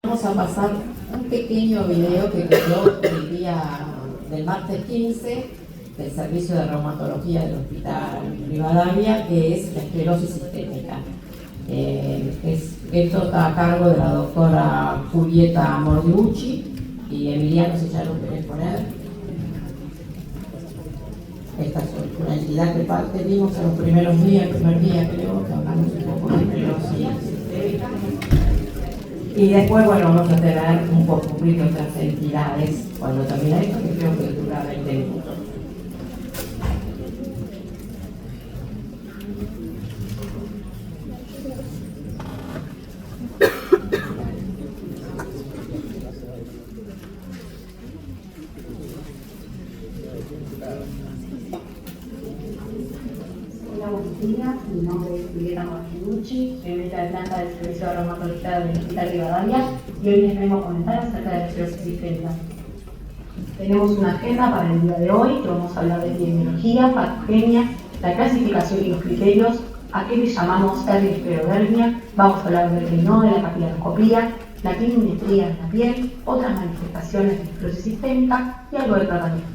Vamos a pasar un pequeño video que quedó el día del martes 15 del servicio de reumatología del Hospital Rivadavia, que es la esclerosis sistémica. Esto está a cargo de la doctora Julieta Mordiucci y Emiliano, si ya lo querés poner. Esta es una entidad que vimos en los primeros días, el primer día creo que hablamos un poco de esclerosis sistémica. Y después, bueno, vamos a tener un poco de otras entidades cuando termine esto, que creo que dura 20 minutos. Hola, buenos días. Mi nombre es Julieta Mordiucci, soy médica de planta del Servicio de Reumatología del Hospital Rivadavia y hoy les vengo a comentar acerca de la esclerosis sistémica. Tenemos una agenda para el día de hoy que vamos a hablar de epidemiología, patogenia, la clasificación y los criterios, a qué le llamamos esclerodermia, vamos a hablar del Raynaud, de la capilaroscopía, la clinimetría en la piel, otras manifestaciones de esclerosis sistémica y algo de tratamiento.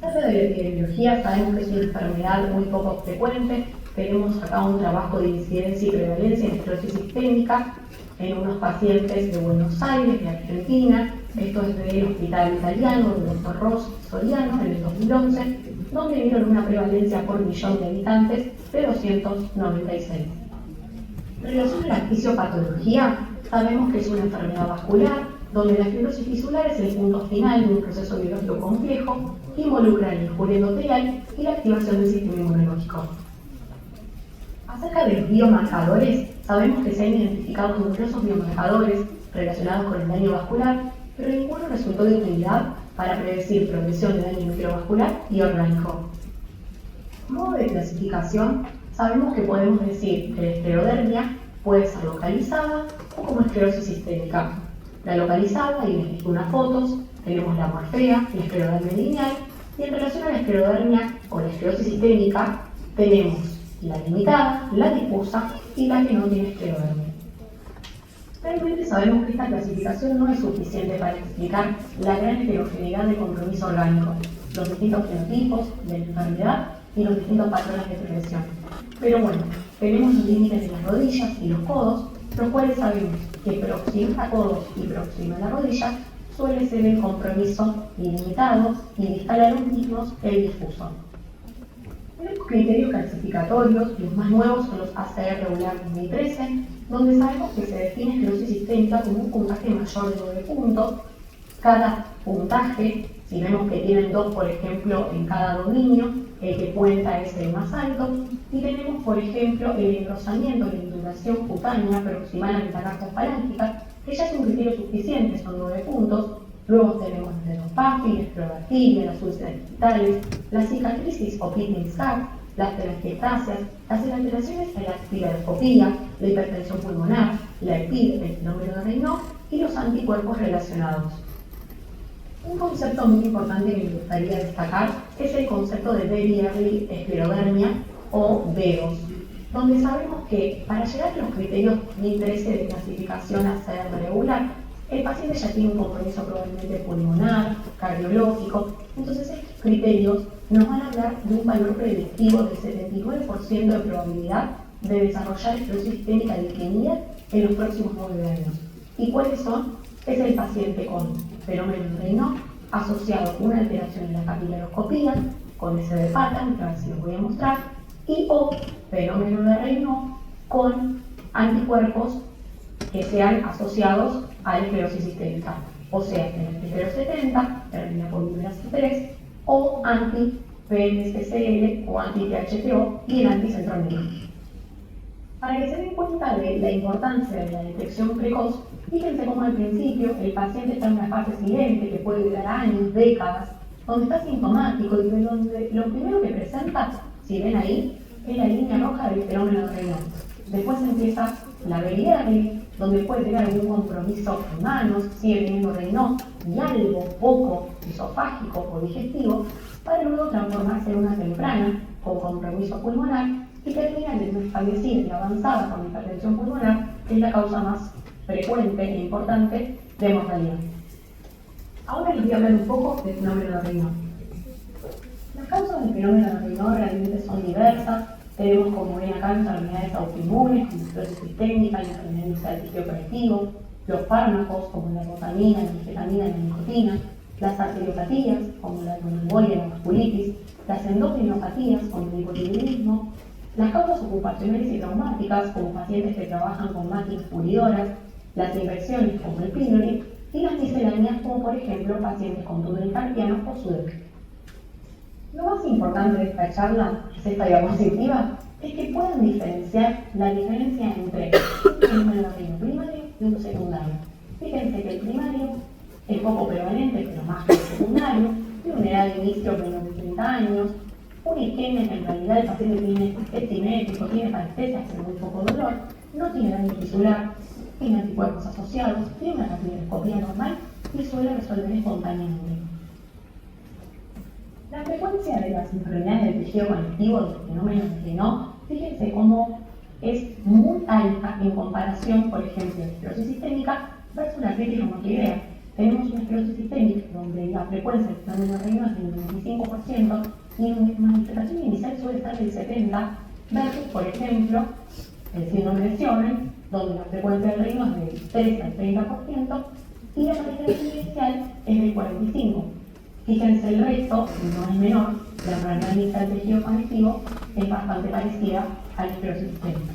Dentro de la epidemiología sabemos que es una enfermedad muy poco frecuente. Tenemos acá un trabajo de incidencia y prevalencia en esclerosis sistémica en unos pacientes de Buenos Aires, de Argentina. Esto es del Hospital Italiano, del Dr. Ross Soriano, en el 2011, donde vieron una prevalencia por millón de habitantes de 296. En relación a la fisiopatología, sabemos que es una enfermedad vascular, donde la fibrosis tisular es el punto final de un proceso biológico complejo que involucra el músculo endotelial y la activación del sistema inmunológico. Acerca de los biomarcadores, sabemos que se han identificado numerosos biomarcadores relacionados con el daño vascular, pero ninguno resultó de utilidad para predecir progresión de daño microvascular y orgánico. A modo de clasificación, sabemos que podemos decir que la esclerodermia puede ser localizada o como esclerosis sistémica. La localizada, y les dejo unas fotos, tenemos la morfea, la esclerodermia lineal, y en relación a la esclerodermia o la esclerosis sistémica, tenemos la limitada, la difusa y la que no tiene esclerodermia. Realmente sabemos que esta clasificación no es suficiente para explicar la gran heterogeneidad de compromiso orgánico, los distintos fenotipos de la enfermedad y los distintos patrones de progresión. Pero bueno, tenemos los límites de las rodillas y los codos, los cuales sabemos que próxima a codos y próxima a la rodilla suele ser el compromiso ilimitado y distal a los mismos el difuso. Tenemos criterios clasificatorios, los más nuevos son los ACR regular 2013, donde sabemos que se define esclerosis sistémica como un puntaje mayor de 9 puntos. Cada puntaje, si vemos que tienen 2, por ejemplo, en cada dominio, el que cuenta es el más alto, y tenemos, por ejemplo, el engrosamiento, la induración cutánea proximal a metacarpofalángica, que ya es un criterio suficiente, son 9 puntos. Luego tenemos la endopáfila, la esclerodermia, las úlceras digitales, la cicatricis o picnic scar, las telangiectasias, las alteraciones en la capilaroscopía, la hipertensión pulmonar, la EPID, el fenómeno de Raynaud y los anticuerpos relacionados. Un concepto muy importante que me gustaría destacar es el concepto de Very Early Esclerodermia o V2, donde sabemos que para llegar a los criterios 2013 de clasificación ACR regular, el paciente ya tiene un compromiso probablemente pulmonar, cardiológico, entonces estos criterios nos van a hablar de un valor predictivo del 79% de probabilidad de desarrollar esclerosis sistémica de isquemia en los próximos 9 años. ¿Y cuáles son? Es el paciente con fenómeno de Raynaud asociado con una alteración en la capilaroscopía, con ese de Pattern, que ahora sí los voy a mostrar, y o fenómeno de Raynaud con anticuerpos que sean asociados a la esclerosis sistémica, o sea, el esclerosetenta, termina con numerasa 3, o anti-PNCCL o anti-THTO y el anticentromino. Para que se den cuenta de la importancia de la detección precoz, fíjense cómo al principio el paciente está en una fase silente que puede durar años, décadas, donde está sintomático y donde lo primero que presenta, si ven ahí, es la línea roja del fenómeno de Raynaud. Después empieza la biliar, donde puede tener algún compromiso en manos, sigue teniendo Raynaud y algo poco esofágico o digestivo, para luego transformarse en una temprana con compromiso pulmonar y termina en una establecida y avanzada con hipertensión pulmonar, que es la causa más frecuente e importante de mortalidad. Ahora les voy a hablar un poco del fenómeno de Raynaud. Las causas del fenómeno de Raynaud realmente son diversas. Tenemos, como ven acá, enfermedades autoinmunes, como esclerosis sistémica, la enfermedad del tejido conectivo, los fármacos, como la rotamina, la anfetamina y la nicotina, las arteriopatías, como la embolia y la vasculitis, las endocrinopatía, como el hipotiroidismo, las causas ocupacionales y traumáticas, como pacientes que trabajan con máquinas pulidoras, las infecciones, como el pylori, y las misceláneas, como por ejemplo pacientes con túnel carpiano o SUDEP. Lo más importante de esta charla, que es esta diapositiva, es que pueden diferenciar la diferencia entre un fenómeno primario y un secundario. Fíjense que el primario es poco prevalente, pero más que el secundario, tiene una edad de inicio menos de 30 años, una isquemia que en realidad el paciente tiene estimético, tiene parestesia, pero muy poco dolor, no tiene daño tisular, tiene anticuerpos asociados, tiene una capiloscopía normal y suele resolver espontáneamente. La frecuencia de las enfermedades del tejido conectivo del fenómeno de Raynaud, fíjense cómo es muy alta en comparación, por ejemplo, de esclerosis sistémica versus la artritis reumatoidea. Tenemos una esclerosis sistémica donde la frecuencia del fenómeno de Raynaud es del 25% y en manifestación inicial suele estar del 70%, versus, por ejemplo, el síndrome de Sjögren, donde la frecuencia del Raynaud es del 3 al 30% y la manifestación inicial es del 45%. Fíjense, el resto no es menor, la enfermedad inicial del tejido conectivo es bastante parecida a la esclerosis sistémica.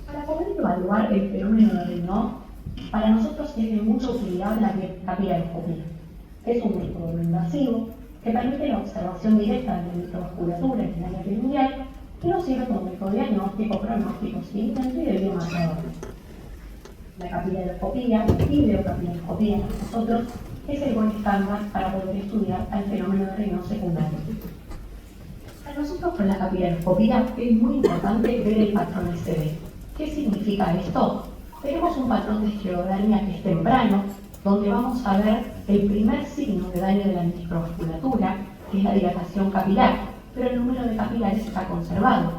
Para poder evaluar el fenómeno de Raynaud, para nosotros es de mucha utilidad la capilaroscopía. Es un método no invasivo que permite la observación directa de la microvasculatura en el área periungual y nos sirve como método diagnóstico, pronóstico, seguimiento y de biomarcador. La capilaroscopía, la videocapilaroscopía para nosotros, es el buen estándar para poder estudiar al fenómeno de Raynaud secundario. Para nosotros con la capilaroscopía es muy importante ver el patrón SD. ¿Qué significa esto? Tenemos un patrón de esclerodermia que es temprano, donde vamos a ver el primer signo de daño de la microvasculatura, que es la dilatación capilar, pero el número de capilares está conservado.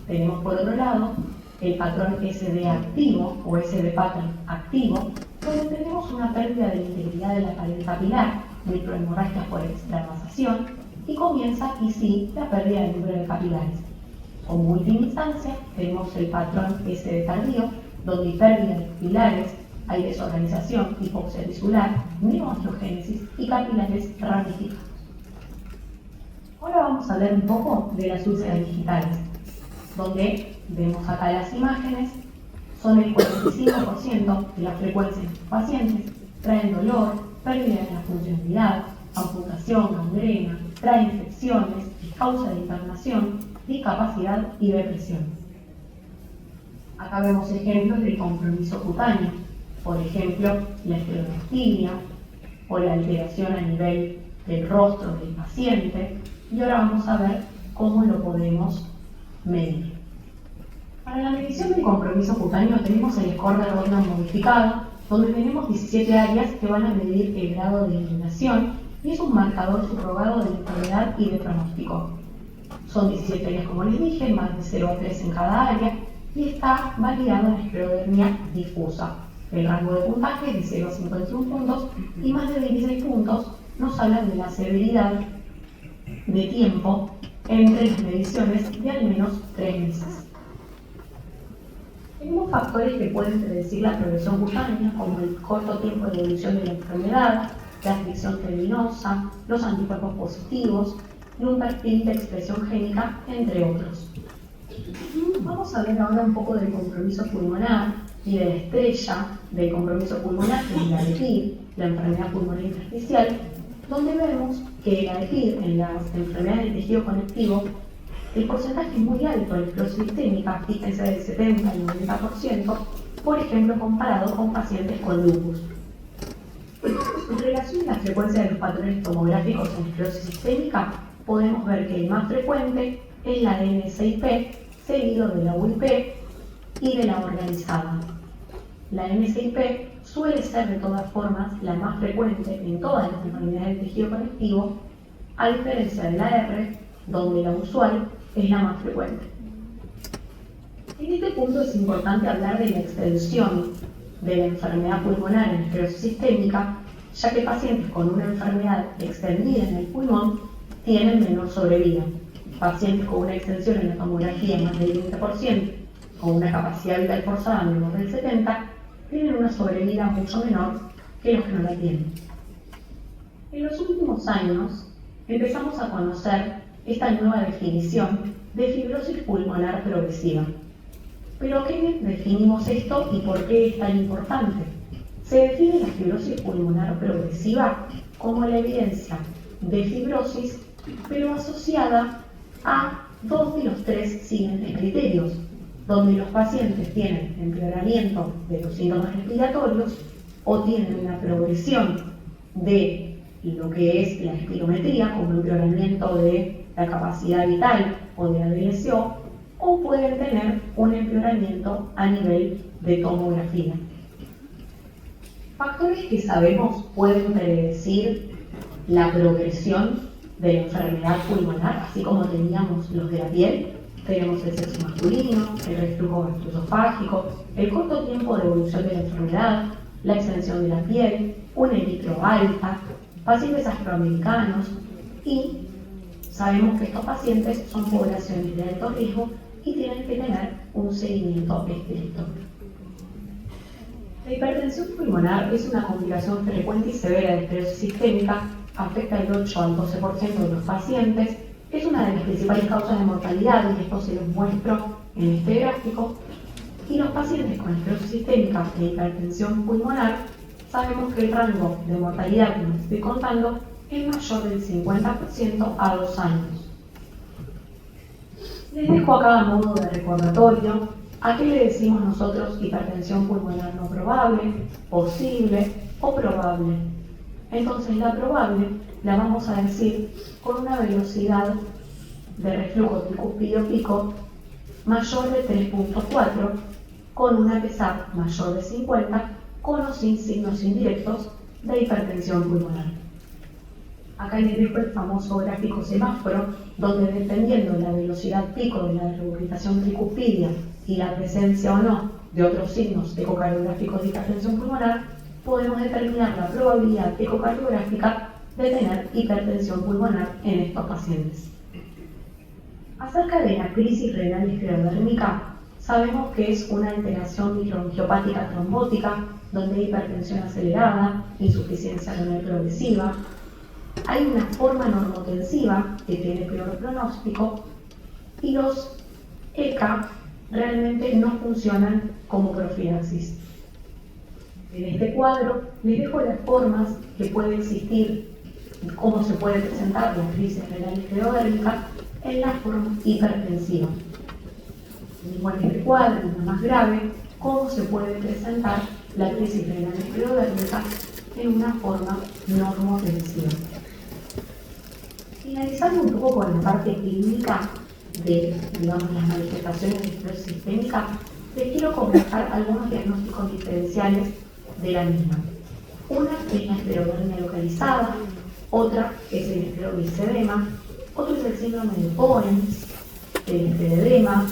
Tenemos por otro lado el patrón SD activo o SD pattern activo, donde tenemos una pérdida de la integridad de la pared capilar, microhemorragias por extravasación, y comienza aquí sí la pérdida del número de capilares. Como última instancia tenemos el patrón SD tardío, donde hay pérdida de capilares, hay desorganización, hipoxia tisular, neoangiogénesis y capilares ramificados. Ahora vamos a hablar un poco de las úlceras digitales, donde vemos acá las imágenes, son el 45% de la frecuencia de los pacientes, traen dolor, pérdida de la funcionalidad, amputación, gangrena, trae infecciones, causa de internación, discapacidad y depresión. Acá vemos ejemplos del compromiso cutáneo, por ejemplo, la esclerodermia o la alteración a nivel del rostro del paciente, y ahora vamos a ver cómo lo podemos medir. Para la medición del compromiso cutáneo tenemos el score de Rodnan modificado, donde tenemos 17 áreas que van a medir el grado de iluminación y es un marcador subrogado de la enfermedad y de pronóstico. Son 17 áreas, como les dije, más de 0 a 3 en cada área y está validado en esclerodermia difusa. El rango de puntaje es de 0 a 51 puntos y más de 26 puntos nos hablan de la severidad de tiempo entre las mediciones de al menos 3 meses. Tenemos factores que pueden predecir la progresión cutánea, como el corto tiempo de evolución de la enfermedad, la aflicción tendinosa, los anticuerpos positivos y un perfil de expresión génica, entre otros. Vamos a ver ahora un poco del compromiso pulmonar y de la estrella del compromiso pulmonar, que es la de PIR, la enfermedad pulmonar intersticial, donde vemos que la de PIR, en las enfermedades del tejido conectivo, el porcentaje es muy alto en esclerosis sistémica, fíjense del 70 al 90%, por ejemplo, comparado con pacientes con lupus. En relación a la frecuencia de los patrones tomográficos en esclerosis sistémica, podemos ver que el más frecuente es la de N6P, seguido de la UIP y de la organizada. La MSIP suele ser de todas formas la más frecuente en todas las enfermedades del tejido conectivo, a diferencia de la R, donde la usual es la más frecuente. En este punto es importante hablar de la extensión de la enfermedad pulmonar en esclerosis sistémica, ya que pacientes con una enfermedad extendida en el pulmón tienen menor sobrevida. Pacientes con una extensión en la tomografía más del 20% o una capacidad vital forzada menor del 70% tienen una sobrevida mucho menor que los que no la tienen. En los últimos años empezamos a conocer esta nueva definición de fibrosis pulmonar progresiva. ¿Pero qué definimos esto y por qué es tan importante? Se define la fibrosis pulmonar progresiva como la evidencia de fibrosis, pero asociada a dos de los tres siguientes criterios, donde los pacientes tienen empeoramiento de los síntomas respiratorios o tienen una progresión de lo que es la espirometría, como empeoramiento de la capacidad vital o de la DLCO, o pueden tener un empeoramiento a nivel de tomografía. Factores que sabemos pueden predecir la progresión de la enfermedad pulmonar, así como teníamos los de la piel. Tenemos el sexo masculino, el reflujo gastroesofágico, el corto tiempo de evolución de la enfermedad, la extensión de la piel, una eritro alta, pacientes afroamericanos, y sabemos que estos pacientes son poblaciones de alto riesgo y tienen que tener un seguimiento estricto. La hipertensión pulmonar es una complicación frecuente y severa de esclerosis sistémica, afecta el 8 al 12% de los pacientes, es una de las principales causas de mortalidad, y esto se los muestro en este gráfico. Y los pacientes con esclerosis sistémica e hipertensión pulmonar, sabemos que el rango de mortalidad que les estoy contando es mayor del 50% a 2 años. Les dejo acá a modo de recordatorio a qué le decimos nosotros hipertensión pulmonar no probable, posible o probable. Entonces la probable la vamos a decir con una velocidad de reflujo tricúspido pico mayor de 3.4, con una PSA mayor de 50, con o sin signos indirectos de hipertensión pulmonar. Acá les dejo el famoso gráfico semáforo, donde dependiendo de la velocidad pico de la regurgitación tricúspida y la presencia o no de otros signos ecocardiográficos de hipertensión pulmonar, podemos determinar la probabilidad ecocardiográfica de tener hipertensión pulmonar en estos pacientes. Acerca de la crisis renal esclerodérmica, sabemos que es una alteración microangiopática trombótica, donde hay hipertensión acelerada, insuficiencia renal progresiva. Hay una forma normotensiva que tiene peor pronóstico, y los ECA realmente no funcionan como profilaxis. En este cuadro les dejo las formas que puede existir, cómo se puede presentar la crisis renal esclerodérmica en la forma hipertensiva. Igual que el cuadro, la más grave, cómo se puede presentar la crisis renal esclerodérmica en una forma normotensiva. Finalizando un poco con la parte clínica de, las manifestaciones de esclerosis sistémica, les quiero comentar algunos diagnósticos diferenciales de la misma. Una es la esclerodermia localizada, otra es el esclerobicedema, otro es el síndrome de Poens, el escleredema,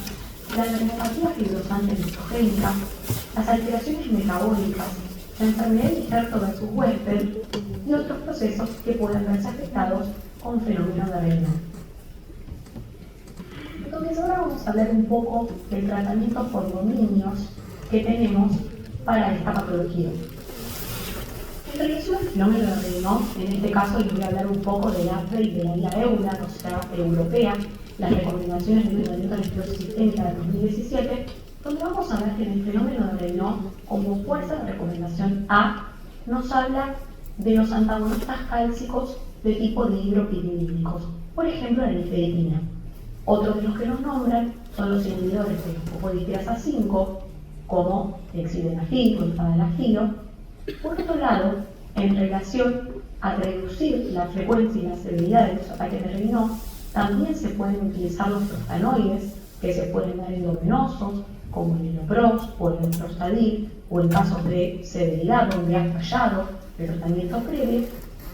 la neuropatía fibrosante neutrógénica, las alteraciones metabólicas, la enfermedad de Herto versus Western y otros procesos que pueden verse afectados con fenómenos de Raynaud. Entonces ahora vamos a hablar un poco del tratamiento por dominios que tenemos para esta patología. En relación al fenómeno de Raynaud, en este caso les voy a hablar un poco del AFE y de la guía EULAR, o sea, europea, las recomendaciones de tratamiento de esclerosis sistémica de 2017, donde vamos a ver que en el fenómeno de Raynaud, como fuerza de recomendación A, nos habla de los antagonistas cálcicos de tipo dihidropyridínicos, por ejemplo la nifedipina. Otros de los que nos nombran son los inhibidores de los fosfodiesterasa 5, como el sildenafil o el tadalafilo. Por otro lado, en relación a reducir la frecuencia y la severidad de los ataques de Raynaud, también se pueden utilizar los prostanoides, que se pueden dar endovenosos, como el Ilopros o el Prostadil, o en casos de severidad donde ha fallado el tratamiento previo.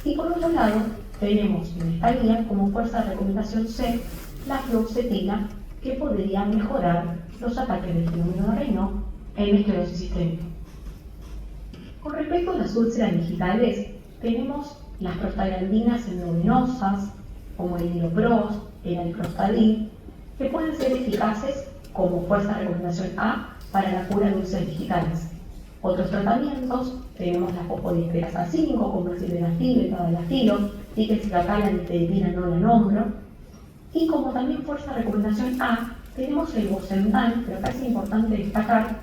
Y por otro lado, tenemos en esta guía como fuerza de recomendación C la fluoxetina, que podría mejorar los ataques del fenómeno de Raynaud en esclerosis sistémica. Con respecto a las úlceras digitales, tenemos las prostaglandinas endovenosas, como el Ilopros, el Alprostadil, que pueden ser eficaces como fuerza de recomendación A para la cura de úlceras digitales. Otros tratamientos, tenemos la fosfodiesterasa 5, como el sildenafil, el tadalafilo, y que si acá la nifedipina no la nombro. Y como también fuerza de recomendación A, tenemos el Bosentan, pero acá es importante destacar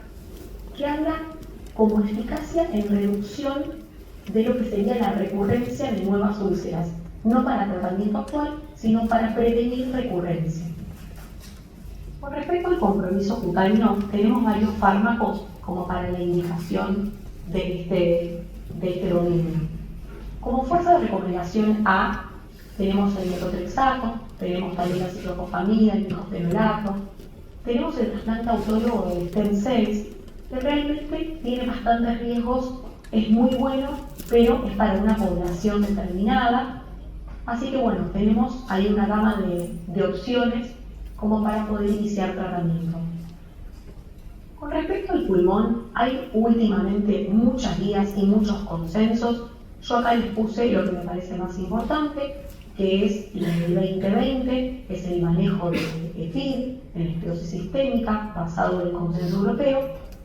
que habla como eficacia en reducción de lo que sería la recurrencia de nuevas úlceras, no para tratamiento actual, sino para prevenir recurrencia. Con respecto al compromiso cutáneo, tenemos varios fármacos como para la indicación de este dominio. Como fuerza de recomendación A, tenemos el metotrexato, tenemos también la ciclophosphamida, el bicofenolato, tenemos el trasplante autólogo del stem cells, que realmente tiene bastantes riesgos, es muy bueno, pero es para una población determinada. Así que bueno, tenemos ahí una gama de opciones como para poder iniciar tratamiento. Con respecto al pulmón, hay últimamente muchas guías y muchos consensos. Yo acá les puse lo que me parece más importante, que es la del 2020, es el manejo de EPID en esclerosis sistémica, basado en el consenso europeo,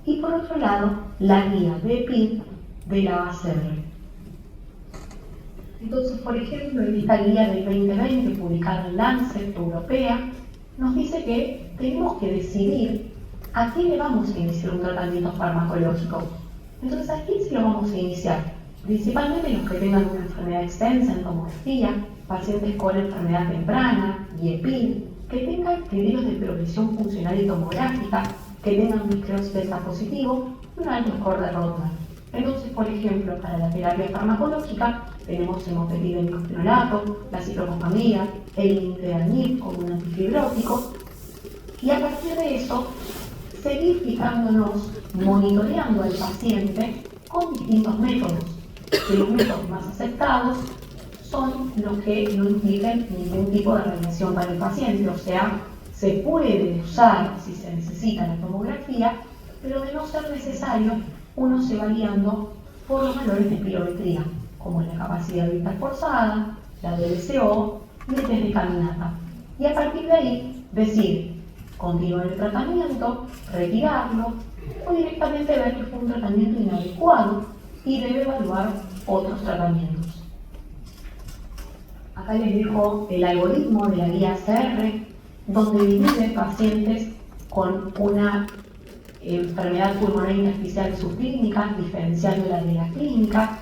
y por otro lado, la guía de EPID de la ACR. Entonces, por ejemplo, en esta guía del 2020, publicada en Lancet Europea, nos dice que tenemos que decidir a quién le vamos a iniciar un tratamiento farmacológico. Entonces, ¿a quién se lo vamos a iniciar? Principalmente los que tengan una enfermedad extensa en tomografía, pacientes con enfermedad temprana y EPID, que tengan criterios de progresión funcional y tomográfica, que tengan un esclerosis delta positivo y un alto score de Rodman. Entonces, por ejemplo, para la terapia farmacológica tenemos el mofetil en bicofenolato, la ciclophosphamida, el nintedanib como un antifibrótico, y a partir de eso seguir fijándonos, monitoreando al paciente con distintos métodos. Que los métodos más aceptados son los que no impliquen ningún tipo de radiación para el paciente, o sea, se puede usar si se necesita la tomografía, pero de no ser necesario, uno se va guiando por los valores de espirometría, como la capacidad vital forzada, la DLCO y el test de caminata. Y a partir de ahí, decir, continuar el tratamiento, retirarlo, o directamente ver que fue un tratamiento inadecuado y debe evaluar otros tratamientos. Acá les dejo el algoritmo de la guía CR, donde divide pacientes con una enfermedad pulmonar intersticial subclínica, diferenciándola de la clínica,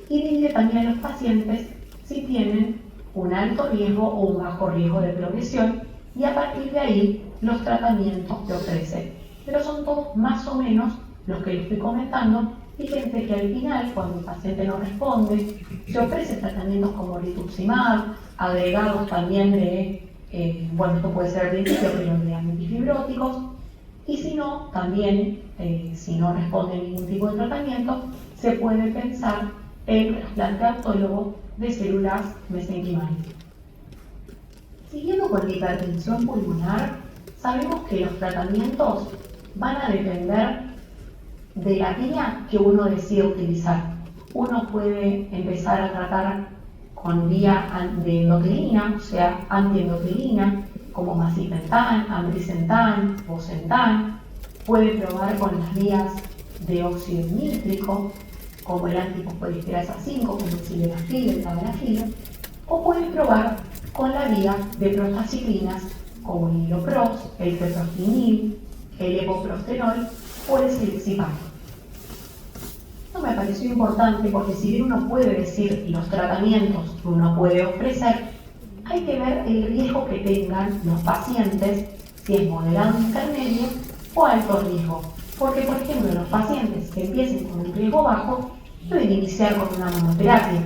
y divide también a los pacientes si tienen un alto riesgo o un bajo riesgo de progresión, y a partir de ahí los tratamientos que ofrece. Pero son todos más o menos los que les estoy comentando. Fíjense que al final, cuando el paciente no responde, se ofrecen tratamientos como rituximab, agregados también de, esto puede ser al principio, pero de antifibróticos, y si no, también, si no responde ningún tipo de tratamiento, se puede pensar en trasplante autólogo de células mesenquimales. Siguiendo con la hipertensión pulmonar, sabemos que los tratamientos van a depender de la vía que uno decida utilizar. Uno puede empezar a tratar con vía de endocrina, o sea, antiendocrina, como macitentan, ambrisentan, bosentan. Puede probar con las vías de óxido nítrico, como el antifosfodiesterasa 5, como el sildenafil, el tadalafilo, o puede probar con la vía de prostaciclinas, como el Ilopros, el tetrostinil, el epoprostenol o el silexipam. Esto me pareció importante porque si bien uno puede decir los tratamientos que uno puede ofrecer, hay que ver el riesgo que tengan los pacientes, si es moderado, intermedio o alto riesgo. Porque, por ejemplo, los pacientes que empiecen con un riesgo bajo deben iniciar con una monoterapia,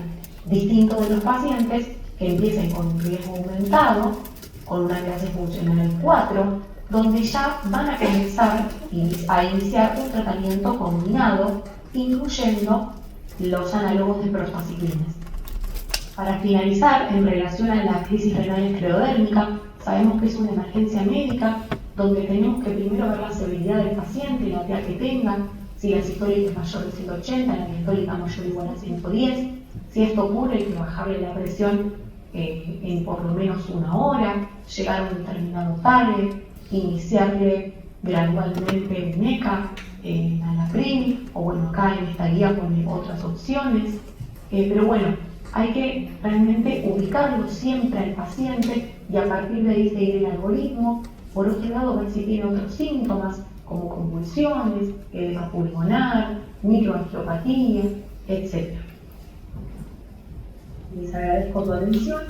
distinto de los pacientes que empiecen con un riesgo aumentado, con una clase funcional 4 donde ya van a comenzar a iniciar un tratamiento combinado, incluyendo los análogos de prostaciclinas. Para finalizar, en relación a la crisis renal esclerodérmica, sabemos que es una emergencia médica donde tenemos que primero ver la severidad del paciente, la TEA que tenga, si la sistólica es mayor de 180, la diastólica mayor o igual a 110. Si esto ocurre, hay que bajarle la presión en por lo menos una hora, llegar a un determinado target, iniciarle gradualmente un ECA, nalaprim, o bueno, acá en esta guía pone otras opciones. Pero bueno, hay que realmente ubicarlo siempre al paciente y a partir de ahí seguir el algoritmo. Por otro lado, ver si tiene otros síntomas como convulsiones, edema pulmonar, microangiopatía, etc. Les agradezco tu atención.